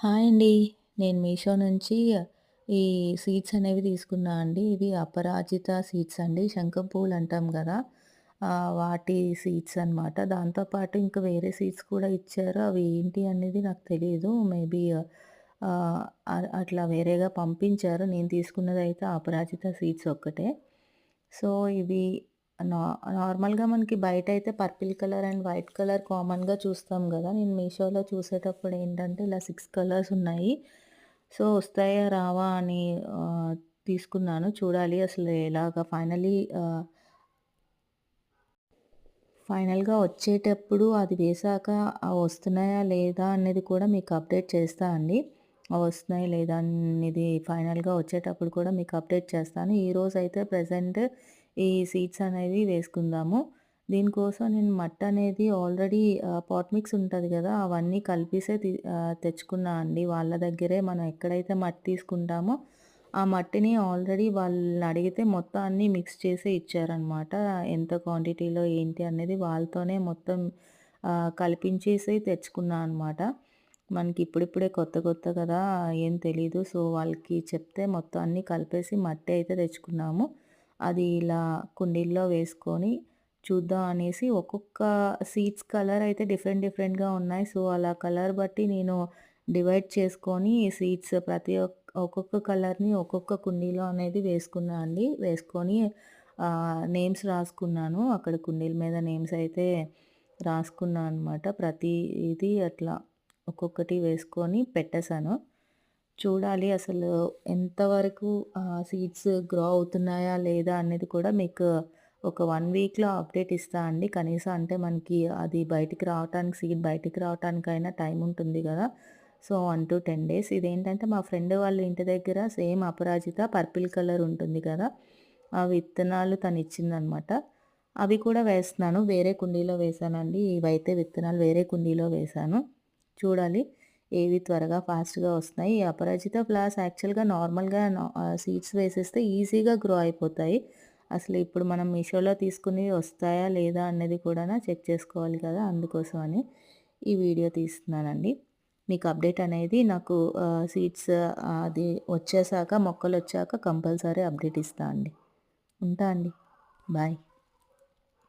Hi అండి. నేను మీషో నుంచి ఈ సీడ్స్ అనేవి తీసుకున్నా అండి. ఇవి అపరాజిత సీడ్స్ అండి. శంఖం పువ్వులు అంటాం గదా! వాటి సీడ్స్ అనమాట. దాంతో పాటు ఇంకా వేరే సీడ్స్ కూడా ఇచ్చారు. అవి ఏంటి అనేది నాకు తెలీదు. మేబీ అట్లా వేరేగా పంపించారు. నేను తీసుకున్నదైతే అపరాజిత సీడ్స్ ఒక్కటే. సో, ఇవి నా నార్మల్‌గా మనకి బయటైతే purple colour and white colour కామన్‌గా చూస్తాం గదా! నేను మీషోలో చూసేటప్పుడు ఏంటంటే ఇలా 6 కలర్స్ ఉన్నాయి. సో, వస్తాయా రావా అని తీసుకున్నాను. చూడాలి అసలు ఎలాగా ఫైనల్‌గా వచ్చేటప్పుడు అది వేశాక వస్తున్నాయా లేదా అనేది కూడా మీకు అప్డేట్ చేస్తా అండి. వస్తున్నాయా లేదా అనేది ఫైనల్‌గా వచ్చేటప్పుడు కూడా మీకు అప్డేట్ చేస్తాను. ఈరోజైతే ప్రెజెంట్ ఈ సీడ్స్ అనేవి వేసుకుందాము. దీనికోసం నేను మట్టనేది ఆల్రెడీ పాట్ మిక్స్ ఉంటది గదా! అవన్నీ కలిపేసే తెచ్చుకున్నా అండి. వాళ్ళ దగ్గరే మనం ఎక్కడైతే మట్టి తీసుకుంటామో ఆ మట్టిని ఆల్రెడీ వాళ్ళనడిగితే మొత్తం అన్నీ మిక్స్ చేసే ఇచ్చారనమాట. ఎంత క్వాంటిటీలో ఏంటి అనేది వాళ్ళతోనే మొత్తం కలిపించేసి తెచ్చుకున్నా అనమాట. మనకి ఇప్పుడిప్పుడే కొత్త కొత్త కదా! ఏం తెలీదు. సో, వాళ్ళకి చెప్తే మొత్తం అన్నీ కలిపేసి మట్టి అయితే తెచ్చుకున్నాము. అది ఇలా కుండీల్లో వేసుకొని చూద్దాం అనేసి ఒక్కొక్క సీడ్స్ కలర్ అయితే డిఫరెంట్ డిఫరెంట్‌గా ఉన్నాయి. సో, అలా కలర్ బట్టి నేను డివైడ్ చేసుకొని సీడ్స్ ఒక్కొక్క కలర్‌ని ఒక్కొక్క కుండీలో అనేది వేసుకున్నా అండి. వేసుకొని నేమ్స్ రాసుకున్నాను. అక్కడ కుండీల మీద నేమ్స్ అయితే రాసుకున్నా అనమాట. ప్రతీది అట్లా ఒక్కొక్కటి వేసుకొని పెట్టేసాను. చూడాలి అసలు ఎంతవరకు సీడ్స్ గ్రో అవుతున్నాయా లేదా అనేది కూడా మీకు ఒక 1 వీక్‌లో అప్డేట్ ఇస్తా అండి. కనీసం అంటే మనకి అది బయటికి రావటానికి సీడ్ బయటికి రావటానికైనా టైం ఉంటుంది గదా! So, 1-10 days. ఇదేంటంటే మా ఫ్రెండ్ వాళ్ళ ఇంటి దగ్గర సేమ్ అపరాజిత పర్పుల్ కలర్ ఉంటుంది కదా! ఆ విత్తనాలు తనిచ్చిందనమాట. అవి కూడా వేస్తున్నాను. వేరే కుండీలో వేశానండి. ఇవైతే విత్తనాలు వేరే కుండీలో వేశాను. చూడాలి ఏవి త్వరగా ఫాస్ట్‌గా వస్తున్నాయి. ఈ అపరాజిత ఫ్లవర్స్ యాక్చువల్‌గా నార్మల్‌గా సీడ్స్ వేసేస్తే ఈజీగా గ్రో అయిపోతాయి. అసలు ఇప్పుడు మనం మీషోలో తీసుకున్నవి వస్తాయా లేదా అన్నది కూడా చెక్ చేసుకోవాలి కదా! అందుకోసమని ఈ వీడియో తీస్తున్నానండి. మీకు అప్డేట్ అనేది నాకు సీడ్స్ అది వచ్చేసాక మొక్కలొచ్చాక కంపల్సరీ అప్డేట్ ఇస్తా అండి. ఉంటా అండి. బాయ్.